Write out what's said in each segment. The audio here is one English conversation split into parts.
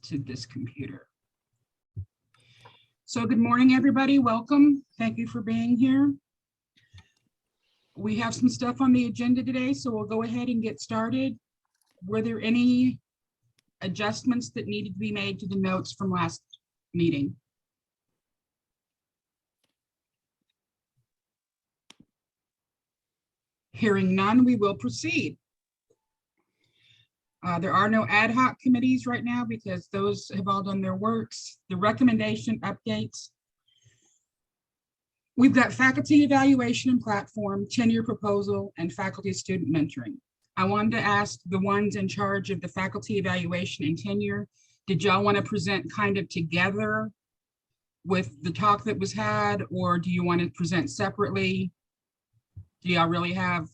to this computer. So good morning, everybody. Welcome. Thank you for being here. We have some stuff on the agenda today, so we'll go ahead and get started. Were there any adjustments that needed to be made to the notes from last meeting? Hearing none, we will proceed. There are no ad hoc committees right now because those have all done their works. The recommendation updates. We've got faculty evaluation and platform, tenure proposal, and faculty student mentoring. I wanted to ask the ones in charge of the faculty evaluation and tenure, did y'all want to present kind of together with the talk that was had, or do you want to present separately? Do y'all really have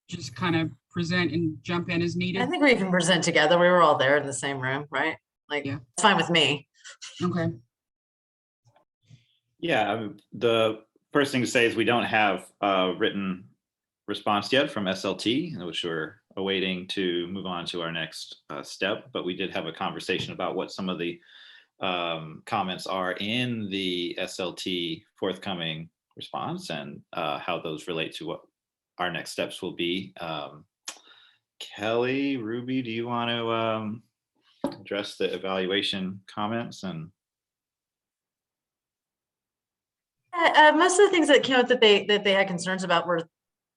just kind of present and jump in as needed? I think we can present together. We were all there in the same room, right? Like, yeah, it's fine with me. Okay. Yeah, the first thing to say is we don't have a written response yet from SLT, which we're awaiting to move on to our next step. But we did have a conversation about what some of the comments are in the SLT forthcoming response and how those relate to what our next steps will be. Kelly, Ruby, do you want to address the evaluation comments? And most of the things that came out that they had concerns about were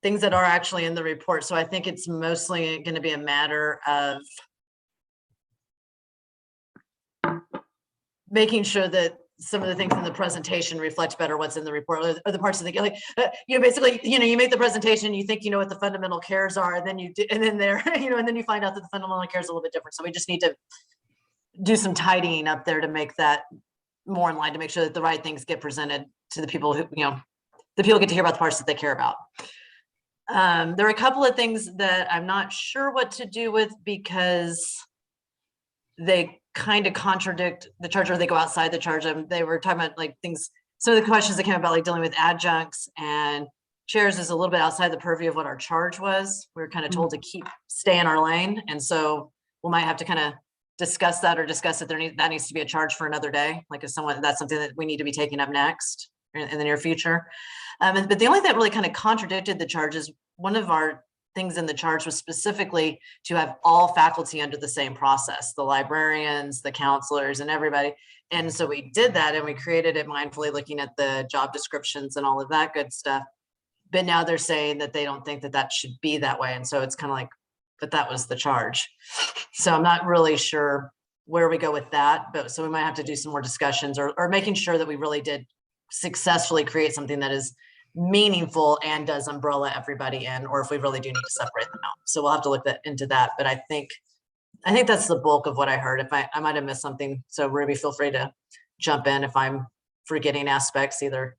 things that are actually in the report. So I think it's mostly going to be a matter of making sure that some of the things in the presentation reflect better what's in the report, or the parts of the, like, basically, you make the presentation, you think you know what the fundamental cares are, and then you do, and then there, and then you find out that the fundamental cares are a little bit different. So we just need to do some tidying up there to make that more in line, to make sure that the right things get presented to the people who, the people get to hear about the parts that they care about. There are a couple of things that I'm not sure what to do with because they kind of contradict the charge, or they go outside the charge. They were talking about like things, some of the questions that came about like dealing with adjuncts and chairs is a little bit outside the purview of what our charge was. We were kind of told to stay in our lane. And so we might have to kind of discuss that, or discuss that that needs to be a charge for another day. Like if that's something that we need to be taking up next in the near future. But the only thing that really kind of contradicted the charge is one of our things in the charge was specifically to have all faculty under the same process, the librarians, the counselors, and everybody. And so we did that, and we created it mindfully looking at the job descriptions and all of that good stuff. But now they're saying that they don't think that that should be that way. And so it's kind of like, but that was the charge. So I'm not really sure where we go with that, but so we might have to do some more discussions, or making sure that we really did successfully create something that is meaningful and does umbrella everybody in, or if we really do need to separate them out. So we'll have to look into that. But I think that's the bulk of what I heard. If I might have missed something, so Ruby, feel free to jump in if I'm forgetting aspects, either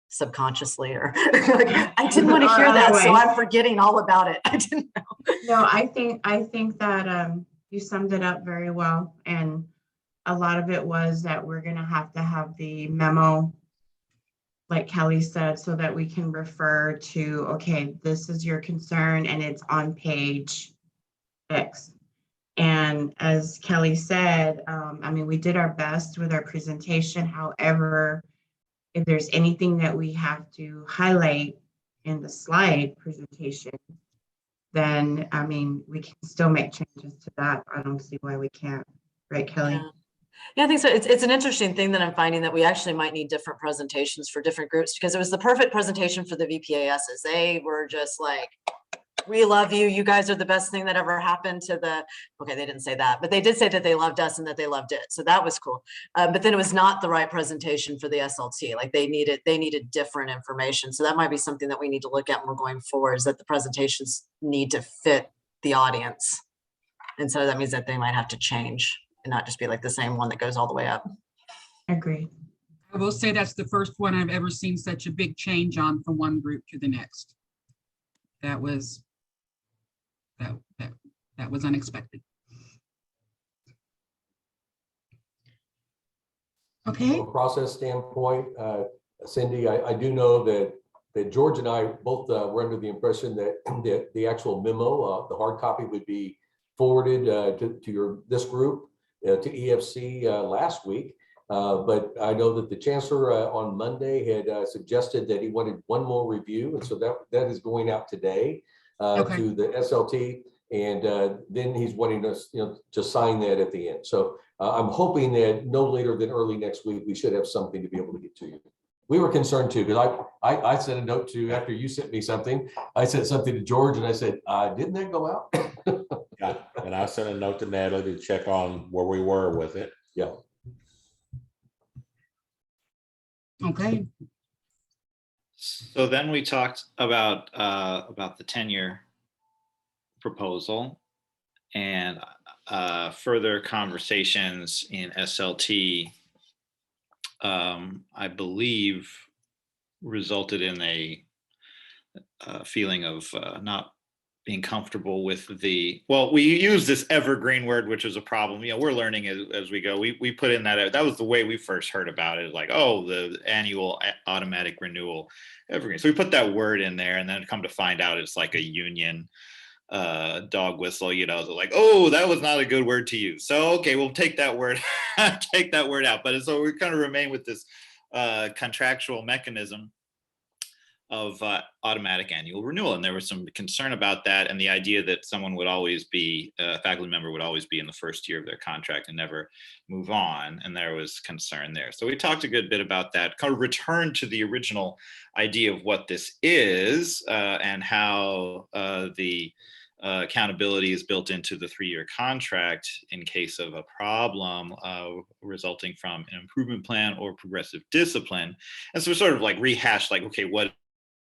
subconsciously or like, I didn't want to hear that, so I'm forgetting all about it. I didn't know. No, I think that you summed it up very well, and a lot of it was that we're going to have the memo, like Kelly said, so that we can refer to, okay, this is your concern and it's on page X. And as Kelly said, we did our best with our presentation. However, if there's anything that we have to highlight in the slide presentation, then, we can still make changes to that. I don't see why we can't. Right, Kelly? Yeah, I think so. It's an interesting thing that I'm finding, that we actually might need different presentations for different groups, because it was the perfect presentation for the VPASs. They were just like, we love you. You guys are the best thing that ever happened to the, okay, they didn't say that, but they did say that they loved us and that they loved it. So that was cool. But then it was not the right presentation for the SLT. Like they needed different information. So that might be something that we need to look at when we're going forward, is that the presentations need to fit the audience. And so that means that they might have to change and not just be like the same one that goes all the way up. Agreed. I will say that's the first one I've ever seen such a big change on from one group to the next. That was unexpected. Okay. From a process standpoint, Cindy, I do know that George and I both were under the impression that the actual memo, the hard copy, would be forwarded to this group. to EFC last week. But I know that the chancellor on Monday had suggested that he wanted one more review. And so that is going out today Okay. to the SLT. And then he's wanting us, to sign that at the end. So I'm hoping that no later than early next week, we should have something to be able to get to you. We were concerned too, because I sent a note to, after you sent me something, I sent something to George and I said, didn't that go out? Yeah, and I sent a note to Natalie to check on where we were with it. Yeah. Okay. So then we talked about the tenure proposal and further conversations in SLT, I believe, resulted in a feeling of not being comfortable with well, we use this evergreen word, which is a problem. We're learning as we go. We put in that was the way we first heard about it, like, oh, the annual automatic renewal evergreen. So we put that word in there, and then come to find out it's like a union dog whistle, so like, oh, that was not a good word to use. So, okay, we'll take that word, take that word out. But so we kind of remain with this contractual mechanism of automatic annual renewal. And there was some concern about that, and the idea that someone would always be, a faculty member would always be in the first year of their contract and never move on. And there was concern there. So we talked a good bit about that, kind of returned to the original idea of what this is and how the accountability is built into the 3-year contract in case of a problem resulting from an improvement plan or progressive discipline. And so we sort of like rehashed, like, okay, what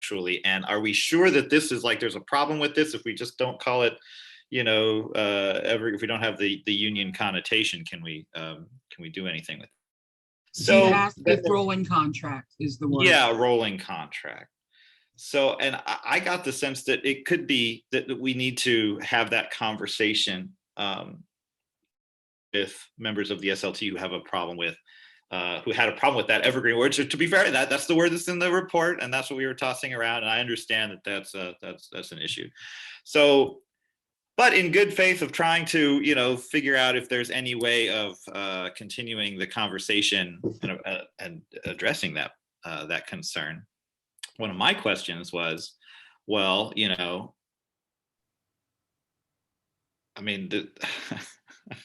actually, and are we sure that this is like, there's a problem with this if we just don't call it, if we don't have the union connotation, can we do anything with it? So you asked if rolling contract is the word. Yeah, rolling contract. So, and I got the sense that it could be that we need to have that conversation with members of the SLT who have a problem with, who had a problem with that evergreen word. So to be fair, that's the word that's in the report, and that's what we were tossing around. And I understand that that's an issue. So, but in good faith of trying to, figure out if there's any way of continuing the conversation and addressing that concern. One of my questions was, well, I mean,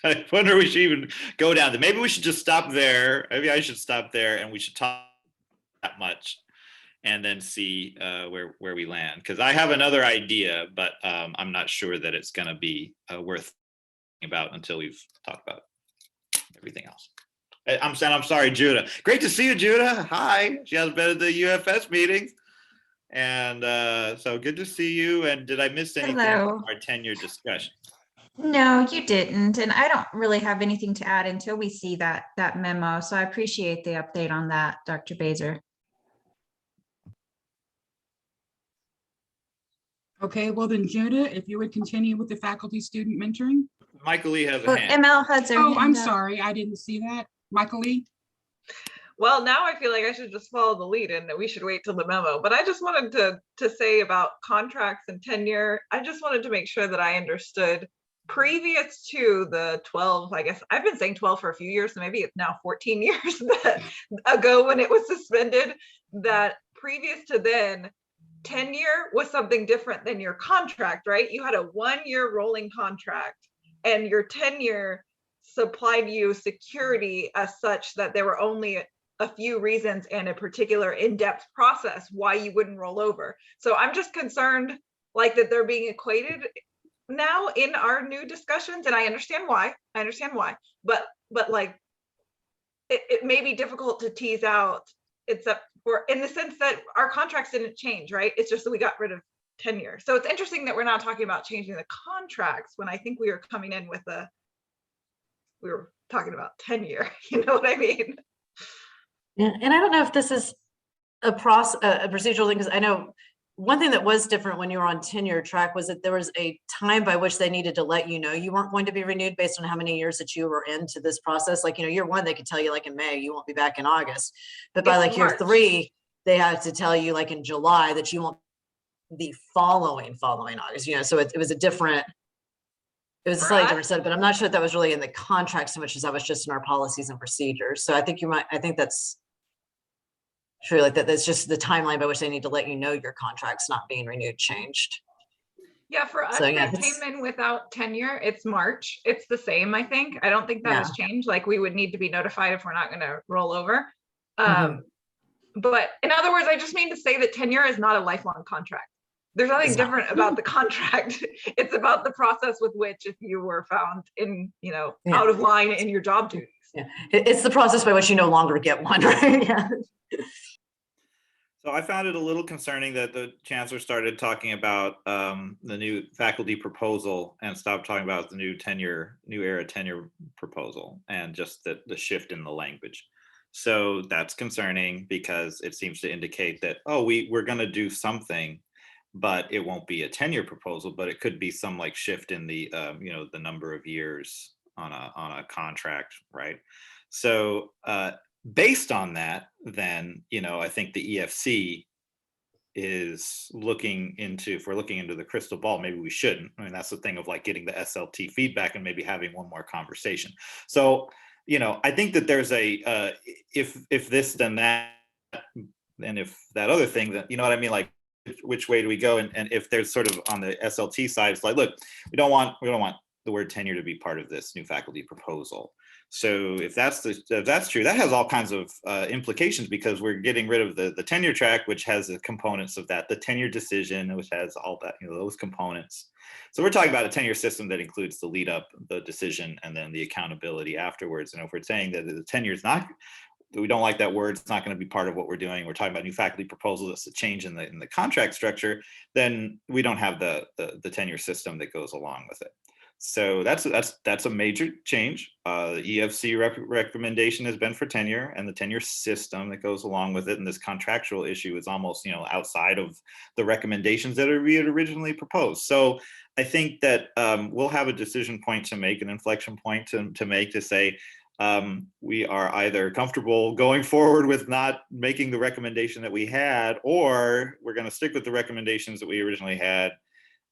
I wonder we should even go down to, maybe we should just stop there. Maybe I should stop there and we should talk that much and then see where we land. Because I have another idea, but I'm not sure that it's going to be worth thinking about until we've talked about everything else. I'm sorry, Judah. Great to see you, Judah. Hi. She has been at the UFS meetings. And so good to see you. And did I miss anything from our tenure discussion? No, you didn't. And I don't really have anything to add until we see that memo. So I appreciate the update on that, Dr. Baser. Okay, well then, Judah, if you would continue with the faculty student mentoring. Michael Lee has a hand. ML has her Oh, hand I'm up. sorry, I didn't see that. Michael Lee? Well, now I feel like I should just follow the lead and that we should wait till the memo. But I just wanted to say about contracts and tenure, I just wanted to make sure that I understood previous to the 12, I guess I've been saying 12 for a few years, so maybe it's now 14 years ago when it was suspended, that previous to then, tenure was something different than your contract, right? You had a 1-year rolling contract and your tenure supplied you security as such that there were only a few reasons and a particular in-depth process why you wouldn't roll over. So I'm just concerned like that they're being equated now in our new discussions, and I understand why, but like it may be difficult to tease out, except for in the sense that our contracts didn't change, right? It's just that we got rid of tenure. So it's interesting that we're not talking about changing the contracts when I think we were coming in with we were talking about tenure, you know what I mean? Yeah, and I don't know if this is a procedural thing, because I know one thing that was different when you were on tenure track was that there was a time by which they needed to let you know you weren't going to be renewed based on how many years that you were into this process. Like, year 1, they could tell you like in May, you won't be back in August. But by like year 3, they had to tell you like in July that you won't the following August, so it was a different It was For slightly us- different set, but I'm not sure if that was really in the contract so much as that was just in our policies and procedures. So I think I think that's true, like that's just the timeline by which they need to let you know your contract's not being renewed, changed. Yeah, for us, So, yeah, that it's- came in without tenure. It's March. It's the same, I think. I don't think that has changed. Like, we would need to be notified if we're not gonna roll over. Mhm. But in other words, I just mean to say that tenure is not a lifelong contract. There's nothing It's not. different about the contract. It's about the process with which, if you were found in, Yeah. out of line in your job duties. Yeah, it's the process by which you no longer get one, right? Yeah. So I found it a little concerning that the chancellor started talking about the new faculty proposal and stopped talking about the new era tenure proposal, and just the shift in the language. So that's concerning because it seems to indicate that, oh, we're going to do something, but it won't be a tenure proposal, but it could be some like shift in the the number of years on a contract, right? So based on that, then, I think the EFC is looking into, if we're looking into the crystal ball, maybe we shouldn't. I mean, that's the thing of like getting the SLT feedback and maybe having one more conversation. So, I think that there's a, if this, then that, and if that other thing, that, you know what I mean? Like, which way do we go? And if there's sort of on the SLT side, it's like, look, we don't want the word tenure to be part of this new faculty proposal. So if that's true, that has all kinds of implications, because we're getting rid of the tenure track, which has the components of that, the tenure decision, which has all that, those components. So we're talking about a tenure system that includes the lead up, the decision, and then the accountability afterwards. And if we're saying that the tenure is not, we don't like that word, it's not going to be part of what we're doing, we're talking about new faculty proposal, that's a change in the contract structure, then we don't have the tenure system that goes along with it. So that's a major change. The EFC recommendation has been for tenure, and the tenure system that goes along with it, and this contractual issue is almost outside of the recommendations that we had originally proposed. So I think that we'll have a decision point to make, an inflection point to make, to say we are either comfortable going forward with not making the recommendation that we had, or we're going to stick with the recommendations that we originally had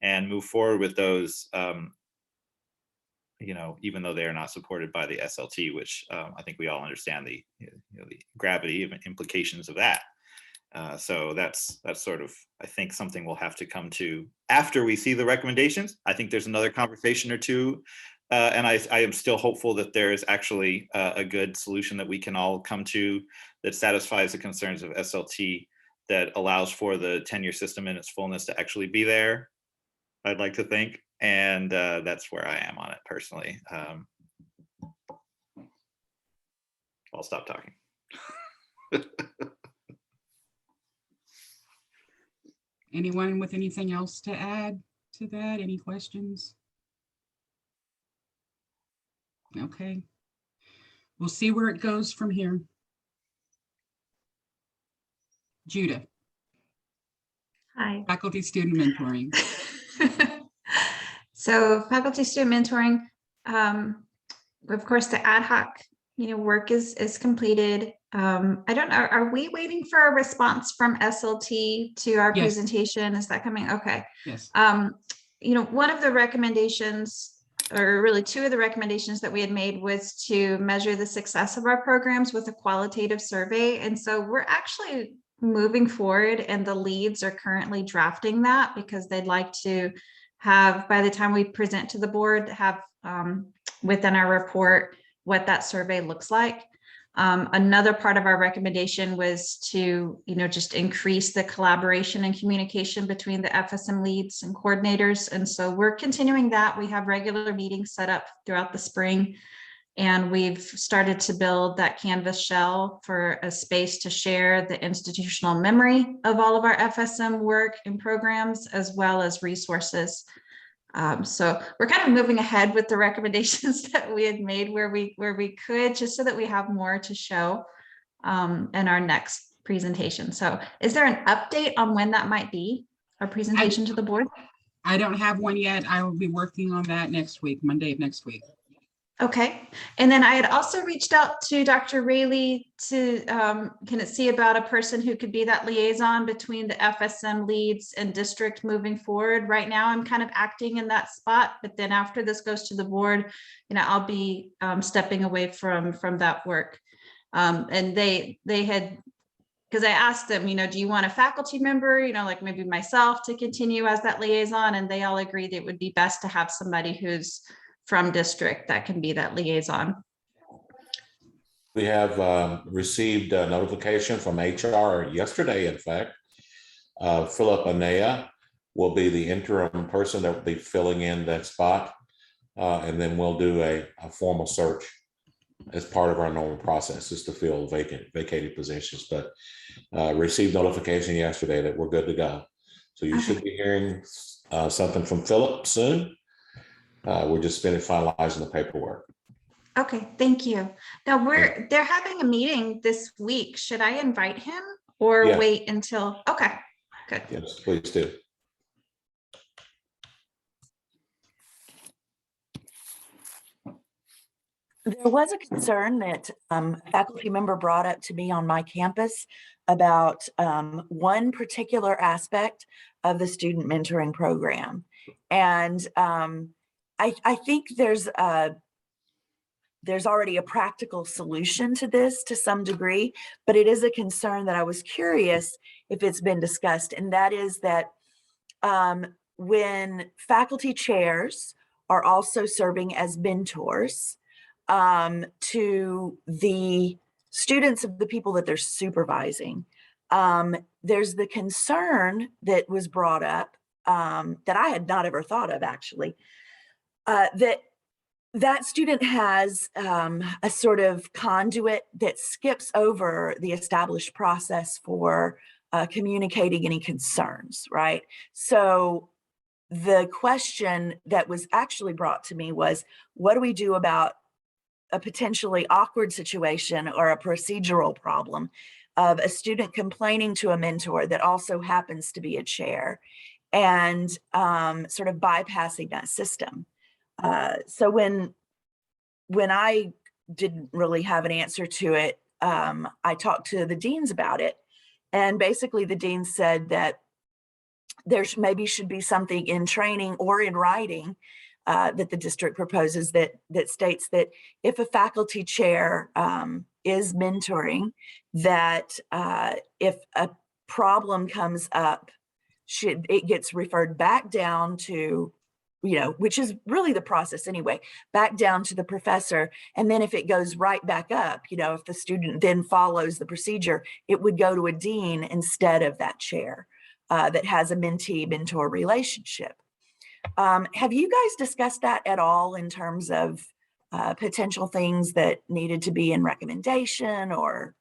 and move forward with those. Even though they are not supported by the SLT, which I think we all understand the gravity of implications of that. So that's sort of, I think, something we'll have to come to after we see the recommendations. I think there's another conversation or two, and I am still hopeful that there is actually a good solution that we can all come to that satisfies the concerns of SLT, that allows for the tenure system in its fullness to actually be there, I'd like to think. And that's where I am on it personally. I'll stop talking. Anyone with anything else to add to that? Any questions? Okay. We'll see where it goes from here. Judah, Hi. faculty student mentoring. So faculty student mentoring, of course, the ad hoc, work is completed. I don't know, are we waiting for a response from SLT to our Yes. presentation? Is that coming? Okay. Yes. One of the recommendations, or really two of the recommendations that we had made, was to measure the success of our programs with a qualitative survey. And so we're actually moving forward, and the leads are currently drafting that, because they'd like to have, by the time we present to the board, have within our report what that survey looks like. Another part of our recommendation was to, just increase the collaboration and communication between the FSM leads and coordinators. And so we're continuing that. We have regular meetings set up throughout the spring, and we've started to build that Canvas shell for a space to share the institutional memory of all of our FSM work and programs, as well as resources. So we're kind of moving ahead with the recommendations that we had made where we could, just so that we have more to show in our next presentation. So is there an update on when that might be, our presentation to the board? I don't have one yet. I will be working on that next week, Monday of next week. Okay, and then I had also reached out to Dr. Rayleigh to can it see about a person who could be that liaison between the FSM leads and district moving forward. Right now, I'm kind of acting in that spot, but then after this goes to the board, I'll be stepping away from that work. And they had, because I asked them, do you want a faculty member, like maybe myself to continue as that liaison, and they all agreed it would be best to have somebody who's from district that can be that liaison. We have received a notification from HR yesterday, in fact. Philip Anea will be the interim person that will be filling in that spot. And then we'll do a formal search as part of our normal process, is to fill vacated positions. But received notification yesterday that we're good to go. So you should be hearing something from Philip soon. We're just finalizing the paperwork. Okay, thank you. Now they're having a meeting this week. Should I invite him or Yeah. wait until? Okay, good. Yes, please do. There was a concern that a faculty member brought up to me on my campus about one particular aspect of the student mentoring program. And I think there's already a practical solution to this to some degree, but it is a concern that I was curious if it's been discussed. And that is that when faculty chairs are also serving as mentors to the students of the people that they're supervising, there's the concern that was brought up that I had not ever thought of, actually, that student has a sort of conduit that skips over the established process for communicating any concerns, right? So the question that was actually brought to me was, what do we do about a potentially awkward situation or a procedural problem of a student complaining to a mentor that also happens to be a chair, and sort of bypassing that system? So when I didn't really have an answer to it, I talked to the deans about it. And basically the dean said that there maybe should be something in training or in writing that the district proposes that states that if a faculty chair is mentoring, that if a problem comes up, it gets referred back down to, which is really the process anyway, back down to the professor. And then if it goes right back up, if the student then follows the procedure, it would go to a dean instead of that chair that has a mentee-mentor relationship. Have you guys discussed that at all in terms of potential things that needed to be in recommendation or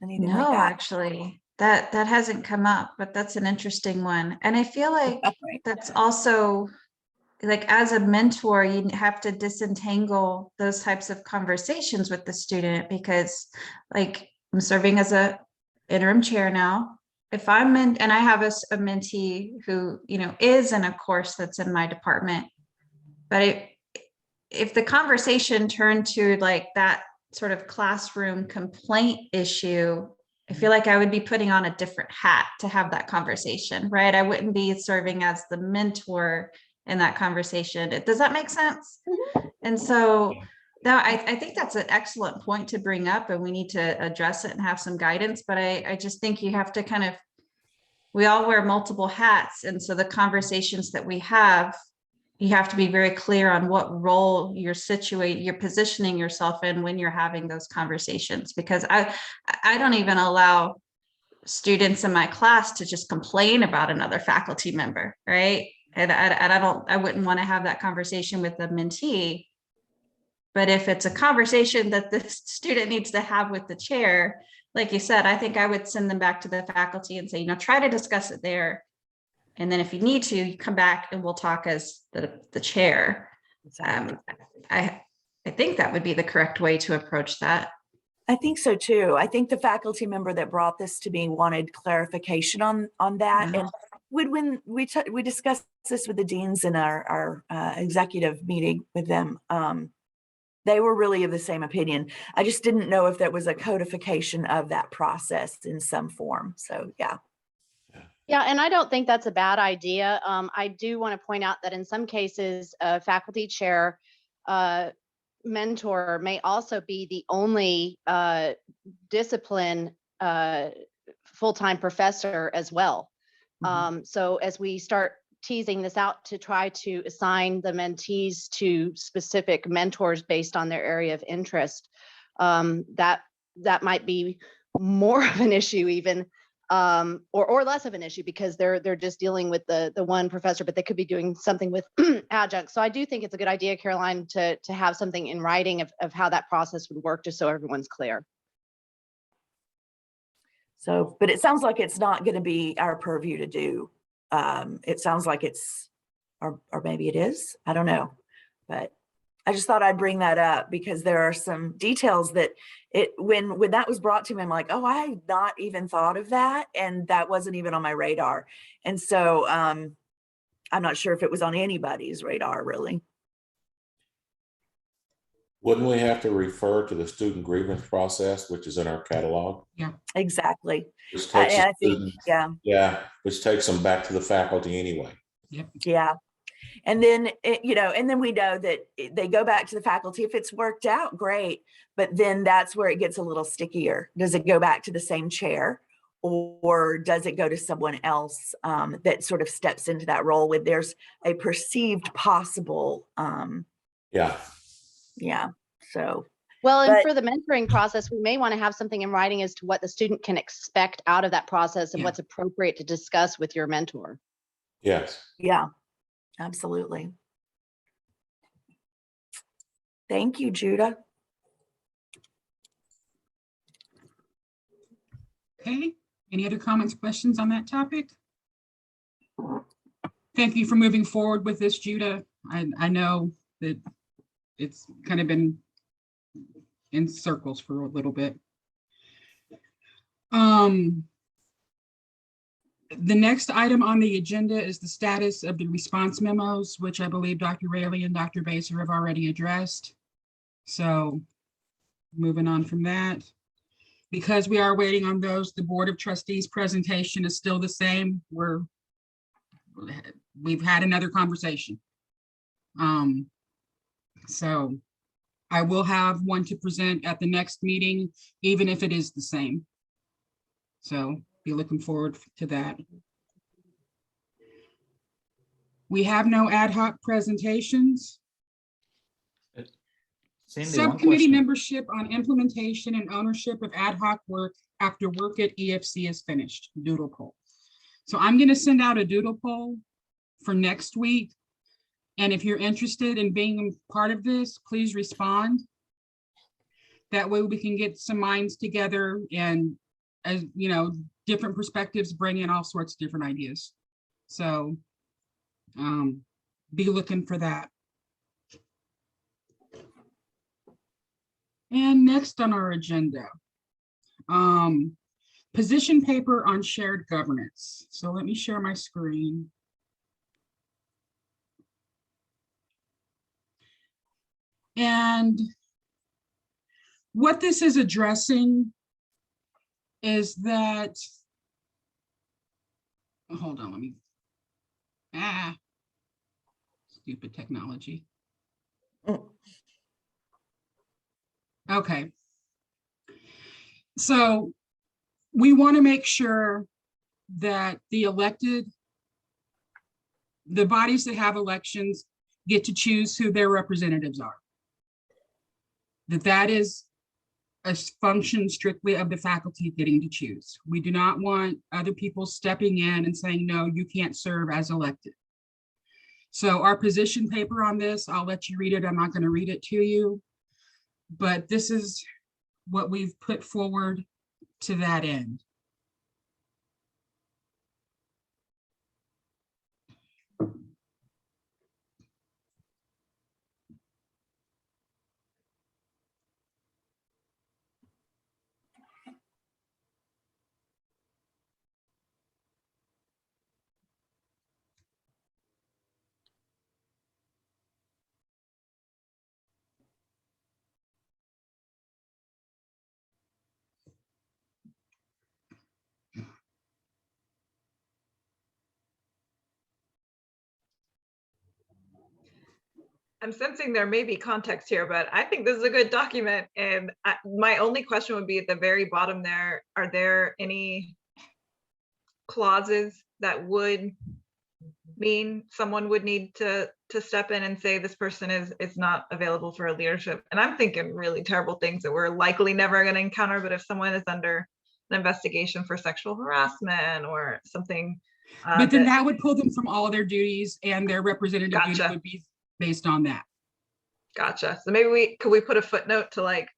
anything like No, that? actually, that hasn't come up, but that's an interesting one. And I feel like Right. that's also, like, as a mentor, you have to disentangle those types of conversations with the student, because, like, I'm serving as a interim chair now. If I'm in, and I have a mentee who, is in a course that's in my department, but if the conversation turned to like that sort of classroom complaint issue, I feel like I would be putting on a different hat to have that conversation, right? I wouldn't be serving as the mentor in that conversation. Does that make sense? And so now I think that's an excellent point to bring up, and we need to address it and have some guidance. But I just think you have to we all wear multiple hats. And so the conversations that we have, you have to be very clear on what role you're positioning yourself in when you're having those conversations. Because I don't even allow students in my class to just complain about another faculty member, right? And I wouldn't want to have that conversation with a mentee. But if it's a conversation that the student needs to have with the chair, like you said, I think I would send them back to the faculty and say, try to discuss it there. And then if you need to, you come back and we'll talk as the chair. I think that would be the correct way to approach that. I think so too. I think the faculty member that brought this to me wanted clarification on that. Yeah. And when we discussed this with the deans in our executive meeting with them, they were really of the same opinion. I just didn't know if there was a codification of that process in some form. So yeah. Yeah, and I don't think that's a bad idea. I do want to point out that in some cases, a faculty chair mentor may also be the only discipline full-time professor as well. So as we start teasing this out to try to assign the mentees to specific mentors based on their area of interest, that might be more of an issue even, or less of an issue, because they're just dealing with the one professor, but they could be doing something with adjuncts. So I do think it's a good idea, Caroline, to have something in writing of how that process would work, just so everyone's clear. So, but it sounds like it's not going to be our purview to do. It sounds like it's, or maybe it is, I don't know, but I just thought I'd bring that up because there are some details that when that was brought to me, I'm like, oh, I had not even thought of that. And that wasn't even on my radar. And so I'm not sure if it was on anybody's radar, really. Wouldn't we have to refer to the student grievance process, which is in our catalog? Yeah, Exactly. Which takes And the I think, student- yeah. Yeah, which takes them back to the faculty anyway. Yeah. And then, and then we know that they go back to the faculty. If it's worked out, great. But then that's where it gets a little stickier. Does it go back to the same chair, or does it go to someone else that sort of steps into that role when there's a perceived possible, Yeah. yeah. So. Well, and But- for the mentoring process, we may want to have something in writing as to what the student can expect out of that process and Yeah. what's appropriate to discuss with your mentor. Yes. Yeah, absolutely. Thank you, Judah. okay. Any other comments, questions on that topic? Thank you for moving forward with this, Judah. I know that it's kind of been in circles for a little bit. The next item on the agenda is the status of the response memos, which I believe Dr. Raley and Dr. Baser have already addressed. So moving on from that. Because we are waiting on those, the Board of Trustees presentation is still the same. We've had another conversation. So I will have one to present at the next meeting, even if it is the same. So be looking forward to that. We have no ad hoc presentations. Cindy, one Subcommittee question. membership on implementation and ownership of ad hoc work after work at EFC is finished, doodle poll. So I'm going to send out a doodle poll for next week. And if you're interested in being part of this, please respond. That way we can get some minds together and, as you know, different perspectives, bring in all sorts of different ideas. So be looking for that. And next on our agenda, position paper on shared governance. So let me share my screen. And what this is addressing is that, hold on, let me, stupid technology. Okay. So we want to make sure that the bodies that have elections get to choose who their representatives are. That is a function strictly of the faculty getting to choose. We do not want other people stepping in and saying, no, you can't serve as elected. So our position paper on this, I'll let you read it. I'm not going to read it to you, but this is what we've put forward to that end. I'm sensing there may be context here, but I think this is a good document. And my only question would be at the very bottom there, are there any clauses that would mean someone would need to step in and say this person is not available for a leadership? And I'm thinking really terrible things that we're likely never going to encounter, but if someone is under an investigation for sexual harassment or something. But then that would pull them from all of their duties, and their representative duty Gotcha. would be based on that. Gotcha. So maybe could we put a footnote to like,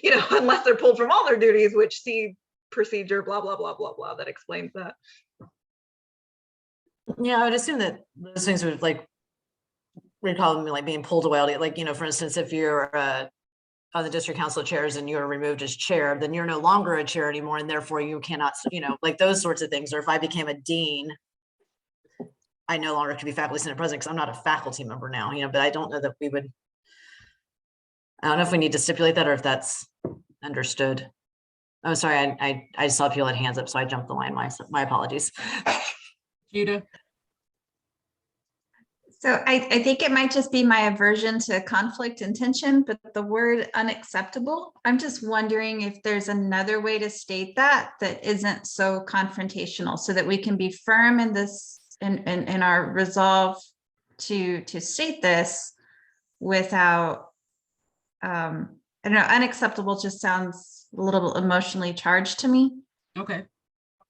you know, unless they're pulled from all their duties, which see procedure, blah, blah, blah, blah, blah, that explains that. Yeah, I would assume that those things would like, we'd call them like being pulled away. Like, you know, for instance, if you're on the district council chairs and you're removed as chair, then you're no longer a chair anymore, and therefore you cannot, you know, like those sorts of things. Or if I became a dean, I no longer could be faculty senate president because I'm not a faculty member now, you know, but I don't know that we would, I don't know if we need to stipulate that or if that's understood. Oh, sorry, I saw people had hands up, so I jumped the line. My apologies. Judah? So I think it might just be my aversion to conflict and tension, but the word unacceptable, I'm just wondering if there's another way to state that isn't so confrontational, so that we can be firm in this, in our resolve to state this without, I don't know, unacceptable just sounds a little emotionally charged to me, Okay.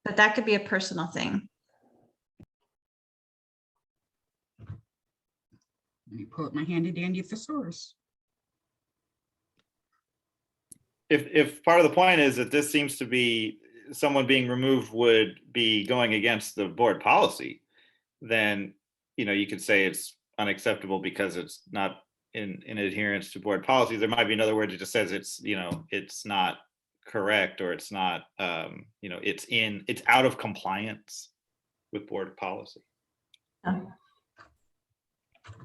but that could be a personal thing. Let me pull up my handy dandy thesaurus. If part of the point is that this seems to be someone being removed would be going against the board policy, then, you know, you could say it's unacceptable because it's not in adherence to board policies. There might be another word that just says it's, you know, it's not correct, or it's not, you know, it's out of compliance with board policy.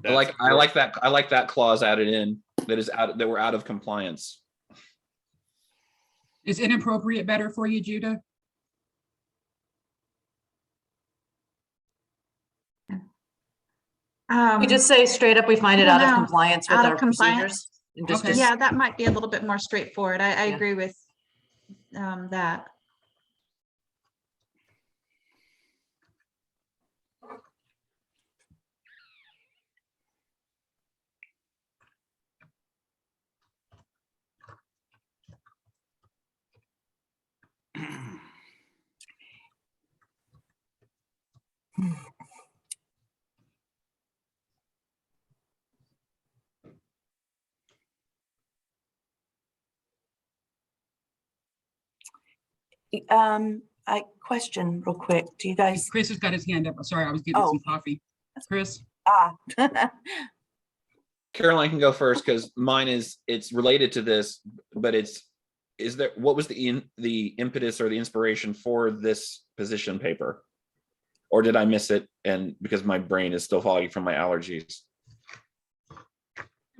I like that clause added in, that we're out of compliance. Is inappropriate better for you, Judah? We just say straight up, we find it I out don't of know. compliance with Out of our compliance? procedures. And just, Okay. Yeah, that might be a little bit more straightforward. I Yeah. agree with that. I question real quick. Do you guys? Chris has got his hand up. Sorry, I was getting some coffee. Chris? Caroline can go first because mine it's related to this, but what was the impetus or the inspiration for this position paper? Or did I miss it? And because my brain is still foggy from my allergies.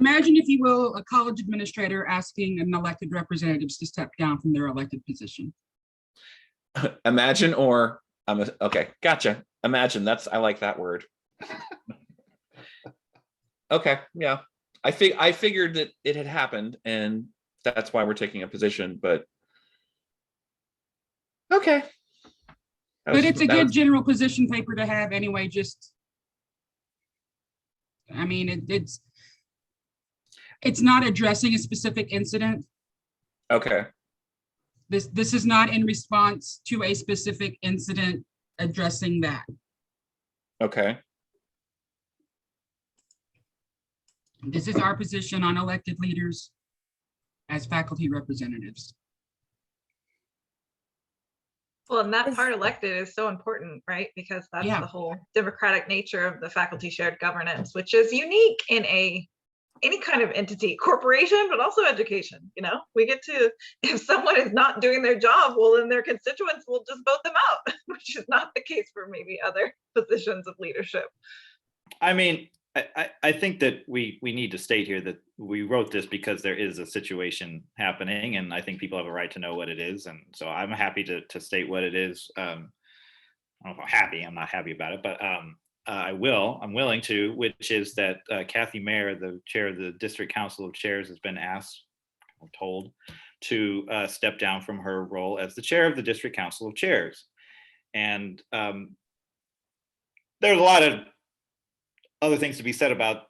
Imagine, if you will, a college administrator asking an elected representatives to step down from their elected position. Imagine, or okay, gotcha. Imagine, I like that word. Okay, yeah. I figured that it had happened, and that's why we're taking a position, but okay. But it's a good general position paper to have anyway, just, I mean, it's not addressing a specific incident. Okay. This is not in response to a specific incident addressing that. Okay. This is our position on elected leaders as faculty representatives. Well, and that part elected is so important, right? Because that's Yeah. the whole democratic nature of the faculty shared governance, which is unique in any kind of entity, corporation, but also education. You know, we get to, if someone is not doing their job, well, then their constituents will just vote them out, which is not the case for maybe other positions of leadership. I mean, I think that we need to state here that we wrote this because there is a situation happening, and I think people have a right to know what it is. And so I'm happy to state what it is. I don't know if I'm happy, I'm not happy about it, but I'm willing to, which is that Kathy Mayer, the chair of the District Council of Chairs, has been asked or told to step down from her role as the chair of the District Council of Chairs. And there's a lot of other things to be said about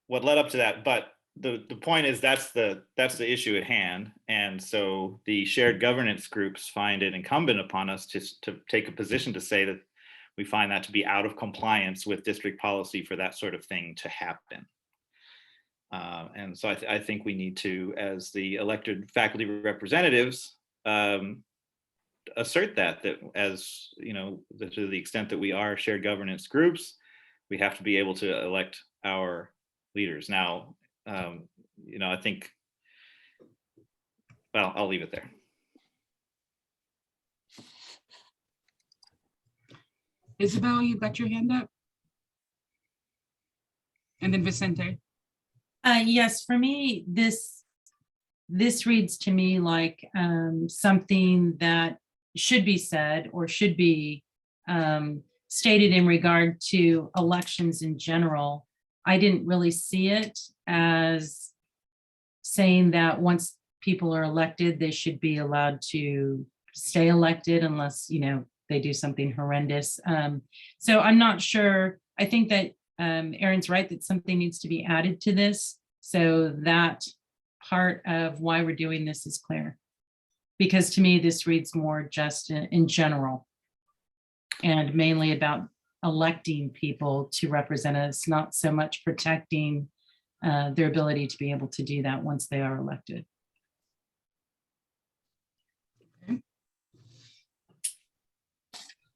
what led up to that, but the point is that's the issue at hand. And so the shared governance groups find it incumbent upon us to take a position to say that we find that to be out of compliance with district policy for that sort of thing to happen. And so I think we need to, as the elected faculty representatives, assert that as, you know, to the extent that we are shared governance groups, we have to be able to elect our leaders. Now, you know, I think, well, I'll leave it there. Isabel, you got your hand up? And then Vicente. Yes, for me, this reads to me like something that should be said or should be stated in regard to elections in general. I didn't really see it as saying that once people are elected, they should be allowed to stay elected unless, you know, they do something horrendous. So I'm not sure. I think that Erin's right that something needs to be added to this so that part of why we're doing this is clear. Because to me, this reads more just in general and mainly about electing people to represent us, not so much protecting their ability to be able to do that once they are elected.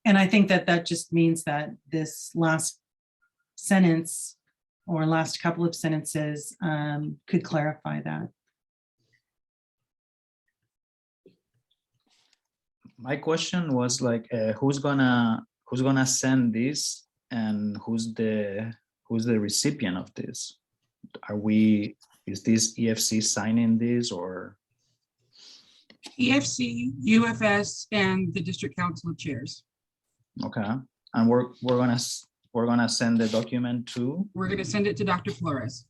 And I think that that just means that this last sentence or last couple of sentences could clarify that. My question was like, who's gonna send this, and who's the recipient of this? Is this EFC signing this, or? EFC, UFS, and the District Council of Chairs. Okay, and we're gonna send the document to? We're going to send it to Dr. Flores.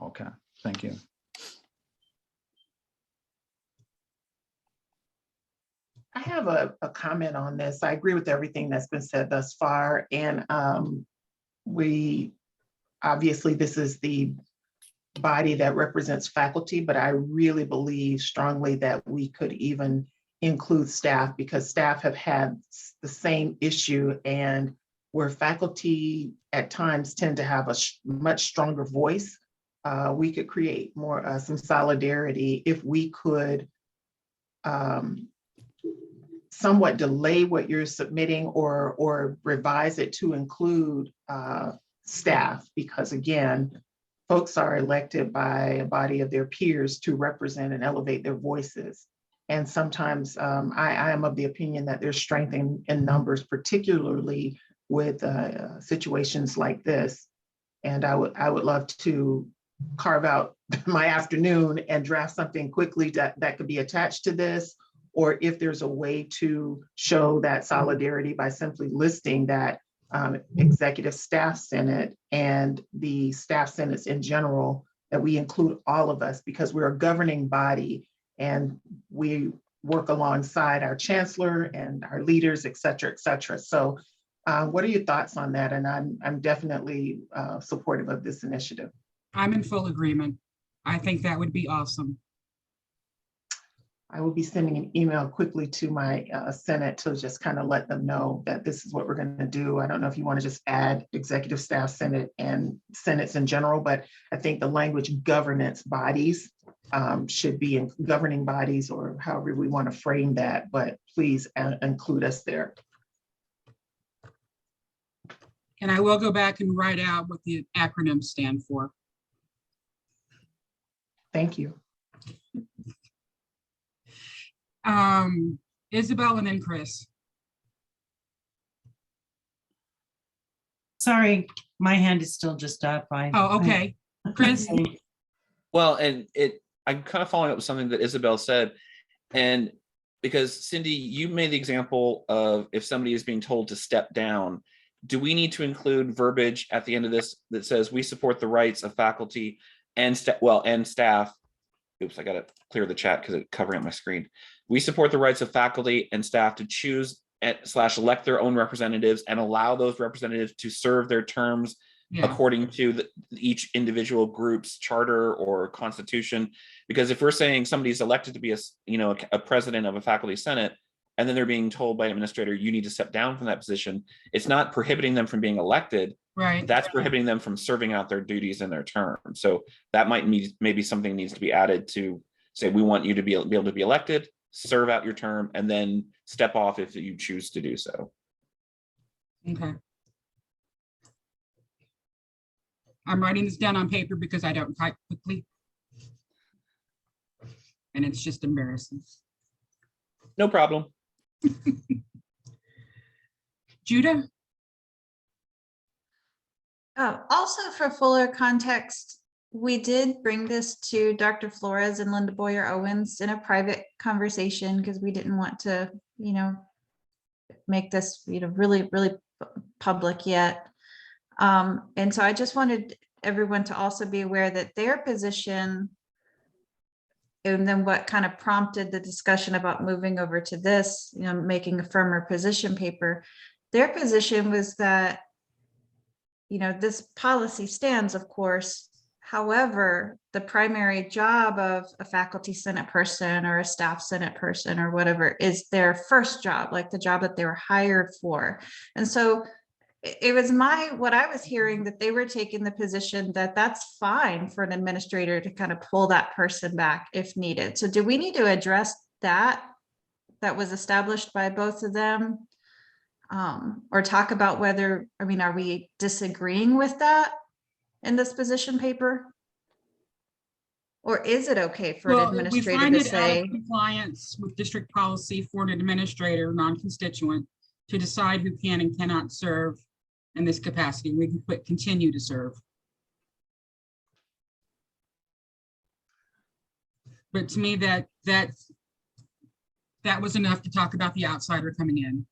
Okay, thank you. I have a comment on this. I agree with everything that's been said thus far. And obviously this is the body that represents faculty, but I really believe strongly that we could even include staff, because staff have had the same issue, and where faculty at times tend to have a much stronger voice, we could create more some solidarity if we could somewhat delay what you're submitting or revise it to include staff, because again, folks are elected by a body of their peers to represent and elevate their voices. And sometimes I am of the opinion that there's strength in numbers, particularly with situations like this. And I would love to carve out my afternoon and draft something quickly that could be attached to this, or if there's a way to show that solidarity by simply listing that executive staff senate and the staff senates in general, that we include all of us, because we're a governing body and we work alongside our chancellor and our leaders, et cetera, et cetera. So what are your thoughts on that? And I'm definitely supportive of this initiative. I'm in full agreement. I think that would be awesome. I will be sending an email quickly to my Senate to just kind of let them know that this is what we're going to do. I don't know if you want to just add executive staff senate and senates in general, but I think the language governance bodies should be in governing bodies, or however we want to frame that, but please include us there. And I will go back and write out what the acronyms stand for. Thank you. Isabel and then Chris. Sorry, my hand is still just up. Oh, okay. Chris? Well, and I'm kind of following up with something that Isabel said. And because Cindy, you made the example of if somebody is being told to step down, do we need to include verbiage at the end of this that says we support the rights of faculty and staff? Oops, I gotta clear the chat because it's covering up my screen. We support the rights of faculty and staff to choose / elect their own representatives and allow those representatives to serve their terms according to each individual group's charter or constitution. Because if we're saying somebody's elected to be a president of a faculty senate, and then they're being told by an administrator, you need to step down from that position, it's not prohibiting them from being elected. Right. That's prohibiting them from serving out their duties in their term. So that might maybe something needs to be added to say, we want you to be able to be elected, serve out your term, and then step off if you choose to do so. Okay. I'm writing this down on paper because I don't type quickly. And it's just embarrassing. No problem. Judah? Also, for fuller context, we did bring this to Dr. Flores and Linda Boyer Owens in a private conversation because we didn't want to, make this, really, really public yet. And so I just wanted everyone to also be aware that their position, and then what kind of prompted the discussion about moving over to this, making a firmer position paper, their position was that, this policy stands, of course. However, the primary job of a faculty senate person or a staff senate person or whatever is their first job, like the job that they were hired for. And so it was what I was hearing, that they were taking the position that that's fine for an administrator to kind of pull that person back if needed. So do we need to address that was established by both of them? Or talk about whether, are we disagreeing with that in this position paper? Or is it okay for an administrator to say? Out of compliance with district policy for an administrator, non-constituent, to decide who can and cannot serve in this capacity. We can put continue to serve. But to me, that was enough to talk about the outsider coming in.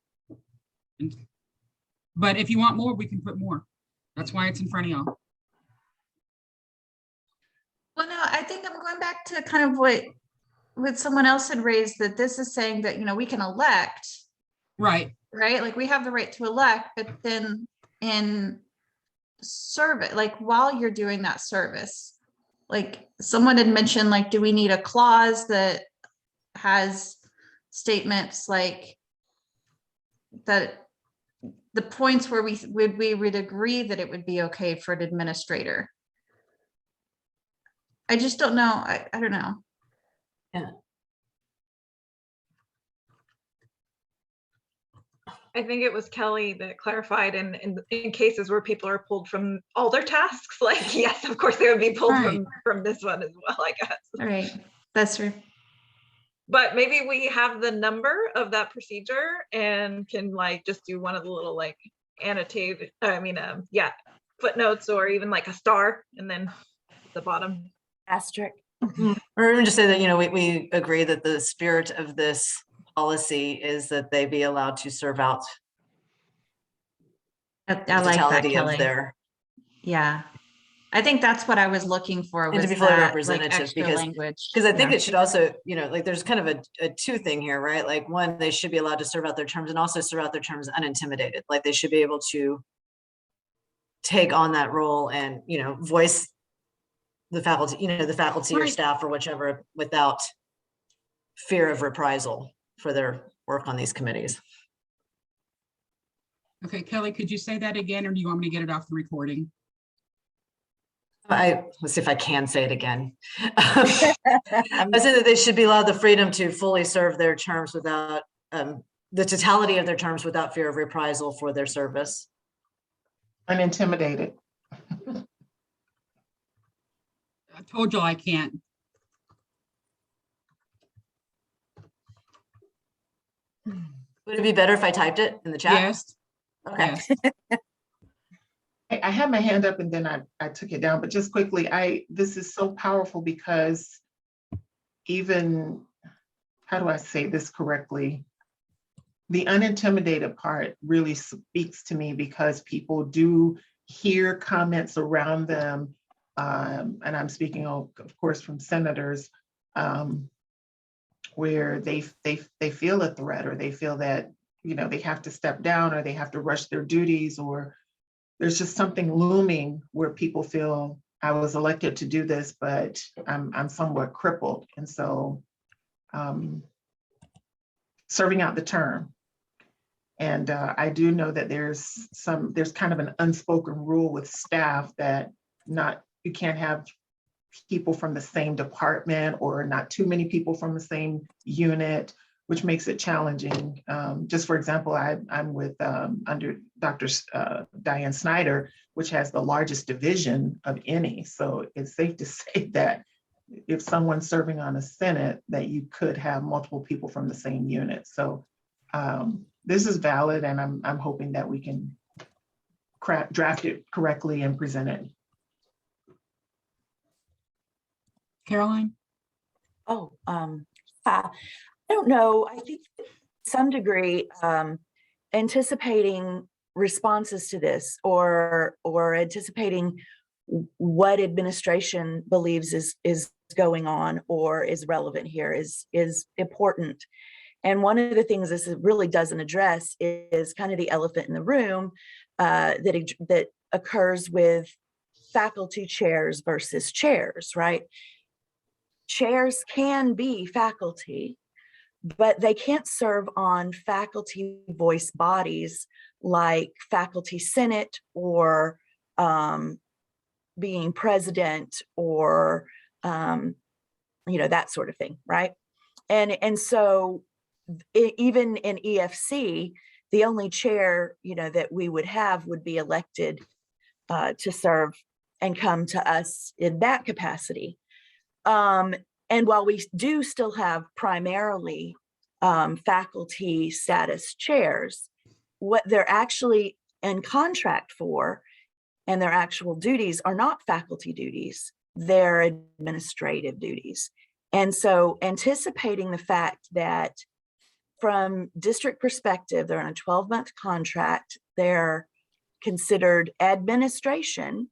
But if you want more, we can put more. That's why it's in front of y'all. Well, no, I think I'm going back to kind of what someone else had raised, that this is saying that, we can elect. Right. Right. Like we have the right to elect, but then in service, like while you're doing that service, like someone had mentioned, like, do we need a clause that has statements like that, the points where we would agree that it would be okay for an administrator? I just don't know. I don't know. Yeah. I think it was Kelly that clarified in cases where people are pulled from all their tasks, like, yes, of course they would be pulled from this one as well, I guess. All right, that's true. But maybe we have the number of that procedure and can just do one of the little annotated, footnotes, or even like a star and then the bottom. Asterisk. Or even just say that, we agree that the spirit of this policy is that they be allowed to serve out I the like that, totality of Kelly. their, Yeah. I think that's what I was looking for. and to Was be fully that, representative, like, extra because language. I think it should also, there's kind of a two thing here, right? Like, one, they should be allowed to serve out their terms and also serve out their terms unintimidated. Like, they should be able to take on that role and, voice the faculty, the faculty or staff or whichever, without fear of reprisal for their work on these committees. Okay, Kelly, could you say that again, or do you want me to get it off the recording? Let's see if I can say it again. I said that they should be allowed the freedom to fully serve their terms without the totality of their terms without fear of reprisal for their service. Unintimidated. I told you I can't. Would it be better if I typed it in the chat? Yes. Okay. Yes. I had my hand up and then I took it down, but just quickly, this is so powerful because even, how do I say this correctly? the unintimidated part really speaks to me because people do hear comments around them. And I'm speaking of course from senators, where they feel a threat, or they feel that, you know, they have to step down, or they have to rush their duties, or there's just something looming where people feel I was elected to do this, but I'm somewhat crippled. And so serving out the term. And I do know that there's kind of an unspoken rule with staff that you can't have people from the same department, or not too many people from the same unit, which makes it challenging. Just for example, I'm with under Dr. Diane Snyder, which has the largest division of any. So it's safe to say that if someone's serving on a Senate, that you could have multiple people from the same unit. So this is valid, and I'm hoping that we can draft it correctly and present it. Caroline? Oh, I don't know. I think to some degree, anticipating responses to this, or anticipating what administration believes is going on or is relevant here is important. And one of the things this really doesn't address is kind of the elephant in the room that occurs with faculty chairs versus chairs, right? Chairs can be faculty, but they can't serve on faculty voice bodies like faculty senate, or being president, or that sort of thing, right? And so even in EFC, the only chair that we would have would be elected to serve and come to us in that capacity. And while we do still have primarily faculty status chairs, what they're actually in contract for and their actual duties are not faculty duties, they're administrative duties. And so anticipating the fact that from district perspective, they're on a 12-month contract, they're considered administration.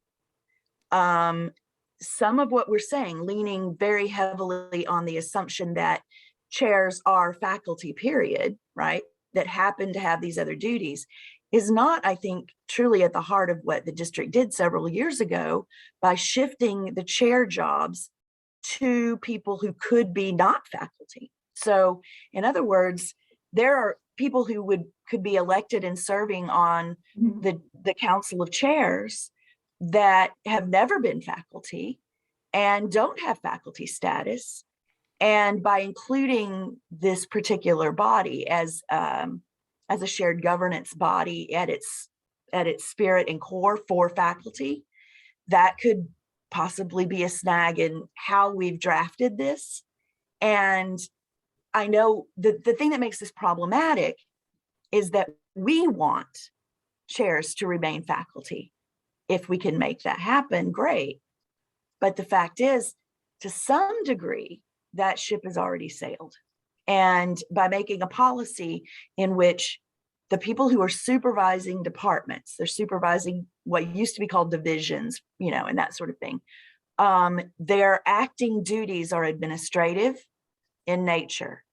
Some of what we're saying, leaning very heavily on the assumption that chairs are faculty, period, right, that happen to have these other duties, is not, I think, truly at the heart of what the district did several years ago by shifting the chair jobs to people who could be not faculty. So in other words, there are people who could be elected and serving on the council of chairs that have never been faculty and don't have faculty status. And by including this particular body as a shared governance body at its spirit and core for faculty, that could possibly be a snag in how we've drafted this. And I know the thing that makes this problematic is that we want chairs to remain faculty. If we can make that happen, great. But the fact is, to some degree, that ship has already sailed. And by making a policy in which the people who are supervising departments, they're supervising what used to be called divisions, and that sort of thing, their acting duties are administrative in nature.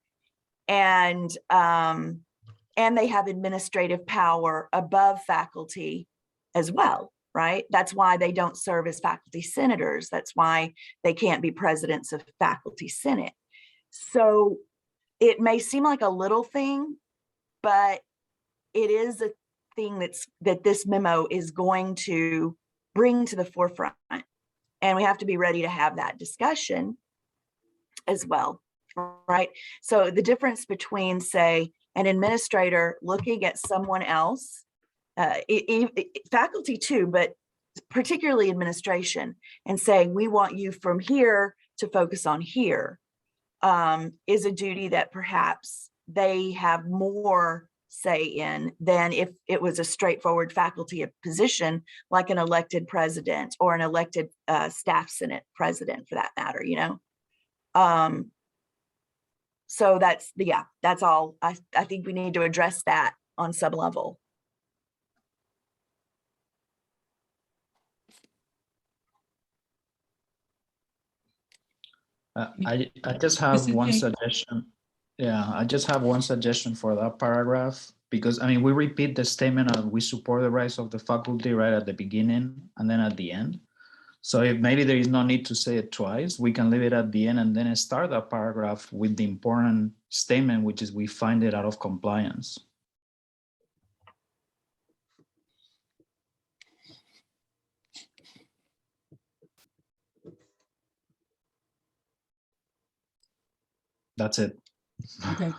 And they have administrative power above faculty as well, right? That's why they don't serve as faculty senators. That's why they can't be presidents of faculty senate. So it may seem like a little thing, but it is a thing that this memo is going to bring to the forefront. And we have to be ready to have that discussion as well, right? So the difference between, say, an administrator looking at someone else, faculty too, but particularly administration, and saying, we want you from here to focus on here, is a duty that perhaps they have more say in than if it was a straightforward faculty position, like an elected president or an elected staff senate president, for that matter, So that's, yeah, that's all. I think we need to address that on some level. I just have Mrs. one King. suggestion. Yeah, I just have one suggestion for that paragraph, because I mean, we repeat the statement of we support the rights of the faculty right at the beginning and then at the end. So if maybe there is no need to say it twice, we can leave it at the end and then start that paragraph with the important statement, which is we find it out of compliance. That's it. Okay.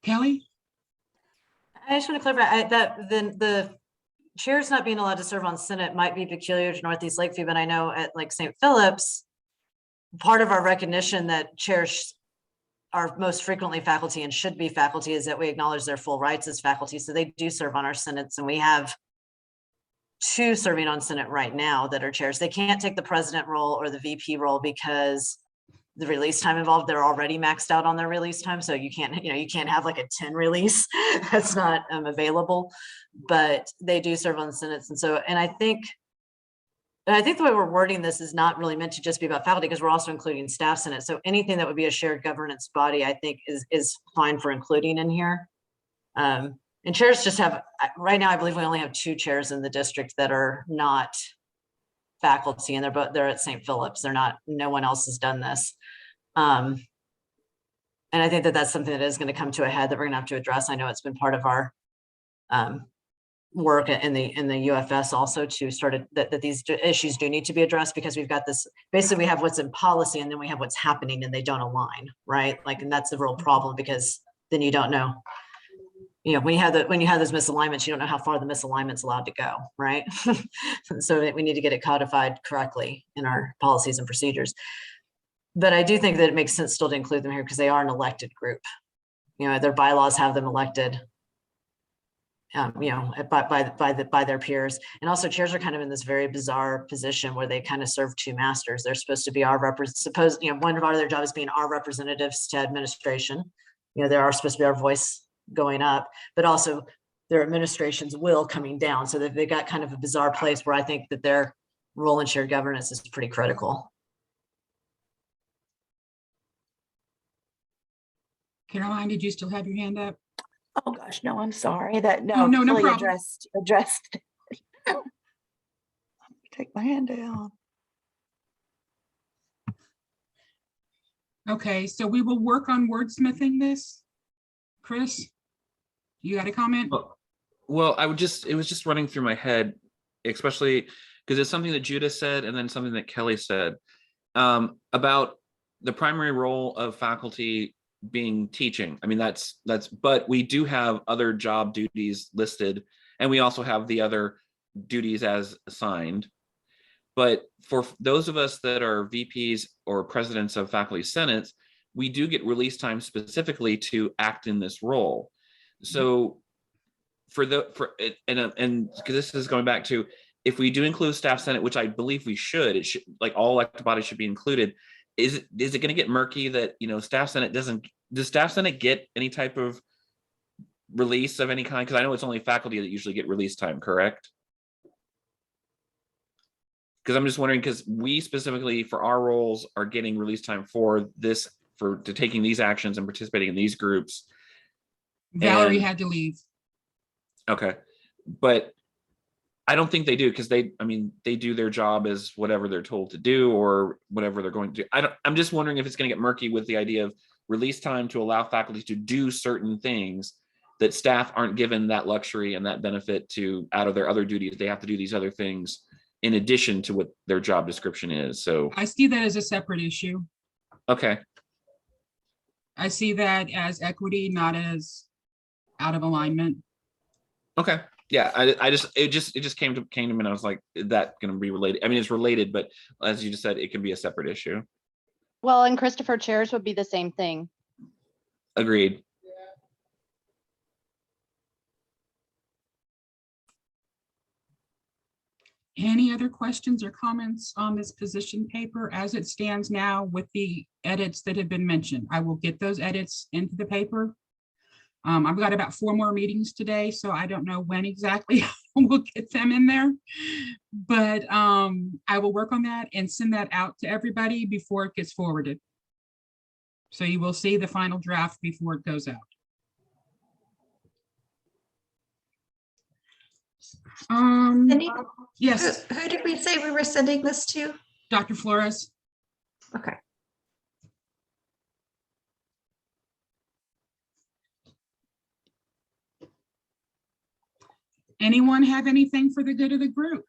Kelly? I just want to clarify that then the chairs not being allowed to serve on Senate might be peculiar to Northeast Lakeview, but I know at like St. Philip's, part of our recognition that chairs are most frequently faculty and should be faculty is that we acknowledge their full rights as faculty. So they do serve on our Senates, and we have 2 serving on Senate right now that are chairs. They can't take the president role or the VP role because the release time involved, they're already maxed out on their release time. So you can't, you can't have like a 10 release that's not available, but they do serve on the Senates. And so, and I think the way we're wording this is not really meant to just be about faculty, because we're also including staff Senate. So anything that would be a shared governance body, I think is fine for including in here. And chairs just have, right now, I believe we only have 2 chairs in the district that are not faculty, and they're at St. Philip's. They're not, no one else has done this. And I think that that's something that is going to come to a head that we're going to have to address. I know it's been part of our work in the UFS also to start that these issues do need to be addressed, because we've got this, basically we have what's in policy and then we have what's happening and they don't align, right? Like, and that's the real problem, because then you don't know, when you have those misalignments, you don't know how far the misalignment's allowed to go, right? So we need to get it codified correctly in our policies and procedures. But I do think that it makes sense still to include them here, because they are an elected group. Their bylaws have them elected, by their peers. And also chairs are kind of in this very bizarre position where they kind of serve 2 masters. They're supposed to be our one part of their job is being our representatives to administration. They are supposed to be our voice going up, but also their administration's will coming down. So they got kind of a bizarre place where I think that their role in shared governance is pretty critical. Caroline, did you still have your hand up? Oh gosh, no, I'm sorry. That Oh, no fully problem. addressed. Take my hand down. Okay, so we will work on wordsmithing this. Chris, you got a comment? Well, it was just running through my head, especially because it's something that Judah said and then something that Kelly said about the primary role of faculty being teaching. I mean, that's, but we do have other job duties listed, and we also have the other duties as assigned. But for those of us that are VPs or presidents of faculty senates, we do get release time specifically to act in this role. So and because this is going back to, if we do include staff senate, which I believe we should, it should, like all elected bodies should be included. Is it going to get murky that, staff senate does staff senate get any type of release of any kind? Because I know it's only faculty that usually get release time, correct? Because I'm just wondering, because we specifically for our roles are getting release time for this, to taking these actions and participating in these groups. Valerie had to leave. Okay, but I don't think they do, because they do their job as whatever they're told to do or whatever they're going to do. I'm just wondering if it's going to get murky with the idea of release time to allow faculty to do certain things that staff aren't given that luxury and that benefit to, out of their other duties. They have to do these other things in addition to what their job description is. So I see that as a separate issue. Okay. I see that as equity, not as out of alignment. Okay. Yeah, it just came to me, and I was like, is that going to be related? I mean, it's related, but as you just said, it can be a separate issue. Well, and Christopher, chairs would be the same thing. Agreed. Any other questions or comments on this position paper as it stands now with the edits that have been mentioned? I will get those edits into the paper. I've got about 4 more meetings today, so I don't know when exactly we'll get them in there. But I will work on that and send that out to everybody before it gets forwarded. So you will see the final draft before it goes out. Cindy, Yes, who did we say we were sending this to? Dr. Flores. Okay. Anyone have anything for the good of the group?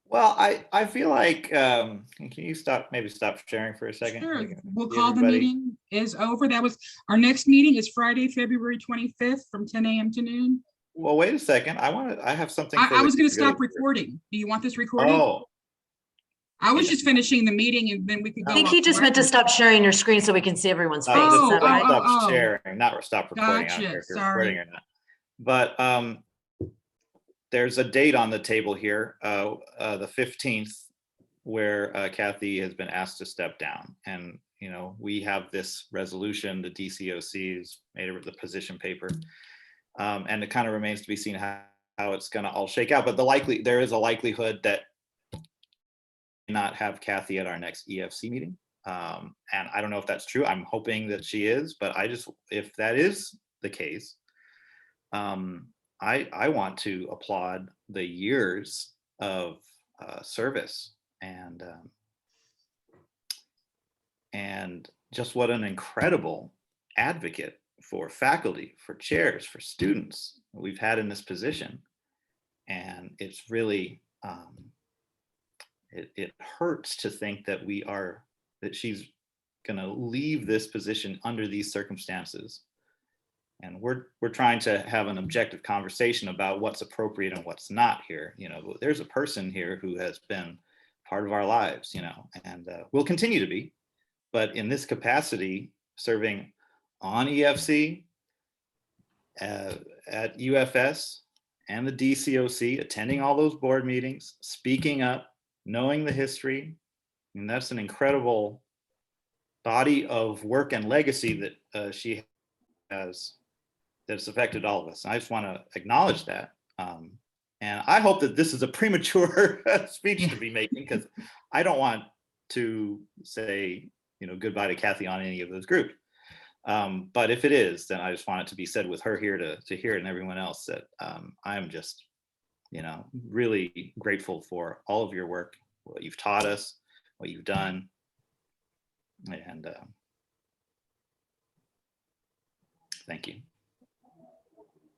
Well, I feel like, can you maybe stop sharing for a second? Sure, Like, we'll see call the everybody? meeting is over. That was, our next meeting is Friday, February 25th from 10 a.m. to noon. Well, wait a second. I have something. for I the was gonna good stop of the group. recording. Do you want this recorded? Oh, I was just finishing the meeting and then we could go. I think off he just meant to record. stop sharing your screen so we can see everyone's face. just Is that right? stop sharing, not stop recording. I don't Gotcha, care if you're sorry. recording or not. But there's a date on the table here, the 15th, where Kathy has been asked to step down. And, you know, we have this resolution, the DCOC's made it the position paper. And it kind of remains to be seen how it's going to all shake out. But there is a likelihood that not have Kathy at our next EFC meeting. And I don't know if that's true. I'm hoping that she is, but if that is the case, I want to applaud the years of service and just what an incredible advocate for faculty, for chairs, for students we've had in this position. And it's really, it hurts to think that that she's gonna leave this position under these circumstances. And we're trying to have an objective conversation about what's appropriate and what's not here. You know, there's a person here who has been part of our lives, you know, and will continue to be, but in this capacity, serving on EFC, at UFS and the DCOC, attending all those board meetings, speaking up, knowing the history, and that's an incredible body of work and legacy that she has, that's affected all of us. I just want to acknowledge that. And I hope that this is a premature speech to be making, because I don't want to say, you know, goodbye to Kathy on any of those groups. But if it is, then I just want it to be said with her here to hear it, and everyone else, that I'm just, you know, really grateful for all of your work, what you've taught us, what you've done. And thank you.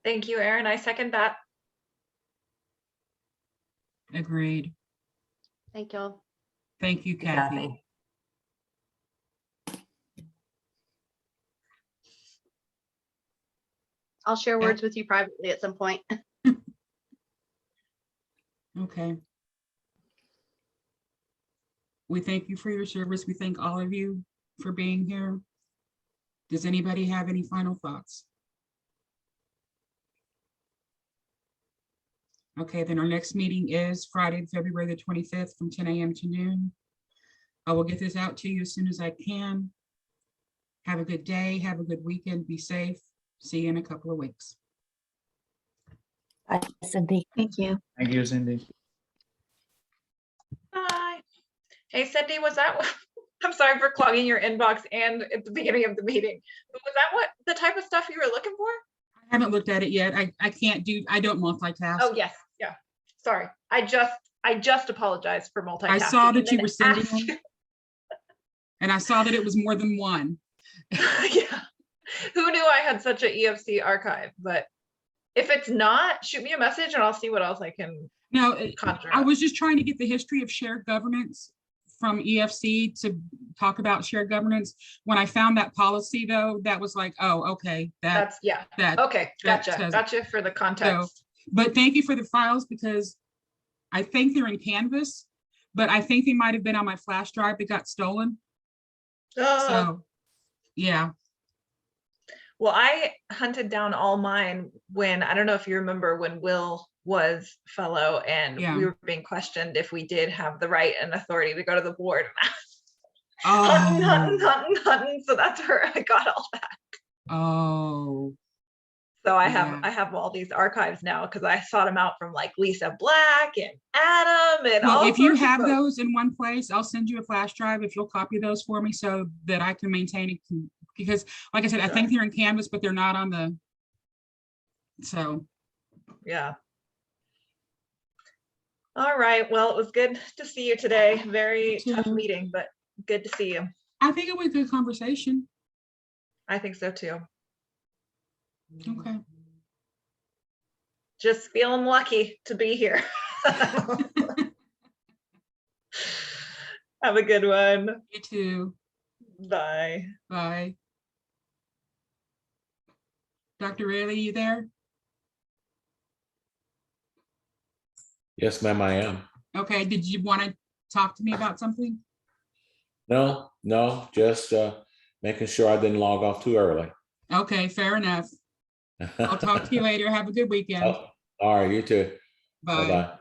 Thank you, Aaron. I second that. Agreed. Thank y'all. Thank you, Kathy. I'll share words with you privately at some point. Okay. We thank you for your service. We thank all of you for being here. Does anybody have any final thoughts? Okay, then our next meeting is Friday, February the 25th from 10 a.m. to noon. I will get this out to you as soon as I can. Have a good day. Have a good weekend. Be safe. See you in a couple of weeks. Bye, Cindy. Thank you. Thank you, Cindy. Bye. Hey, Cindy, was that what? I'm sorry for clogging your inbox and at the beginning of the meeting, but was that what the type of stuff you were looking for? I haven't looked at it yet. I don't multitask. Oh, yes. Yeah. Sorry. I just apologized for multitasking. I saw that and you then were sending asked them. And I saw that it was more than one. Yeah. Who knew I had such an EFC archive? But if it's not, shoot me a message and I'll see what else I can No, conjure I up. was just trying to get the history of shared governance from EFC to talk about shared governance. When I found that policy though, that was like, oh, okay. That's yeah. that Okay. that Gotcha. says- Gotcha for the context. But thank you for the files, because I think they're in Canvas, but I think they might have been on my flash drive that got stolen. Oh. So, yeah. Well, I hunted down all mine when, I don't know if you remember when Will was fellow, and Yeah. we were being questioned if we did have the right and authority to go to the board. Oh, Hutton. So that's where I got all that. oh, So I Yeah. have all these archives now because I sought them out from like Lisa Black and Adam and well, all if you sorts of have folks. those in one place, I'll send you a flash drive if you'll copy those for me so that I can maintain it. Because like I said, I think they're in Canvas, but they're not on the, so. Yeah. All right. Well, it was good to see you today. Very You tough too. meeting, but good to see you. I think it was a good conversation. I think so too. Okay. Just feeling lucky to be here. Have a good one. You too. Bye. Bye. Dr. Rayleigh, you there? Yes, ma'am, I am. Okay, did you want to talk to me about something? No, just making sure I didn't log off too early. Okay, fair enough. I'll talk to you later. Have a good weekend. All right, you too. Bye. Bye-bye.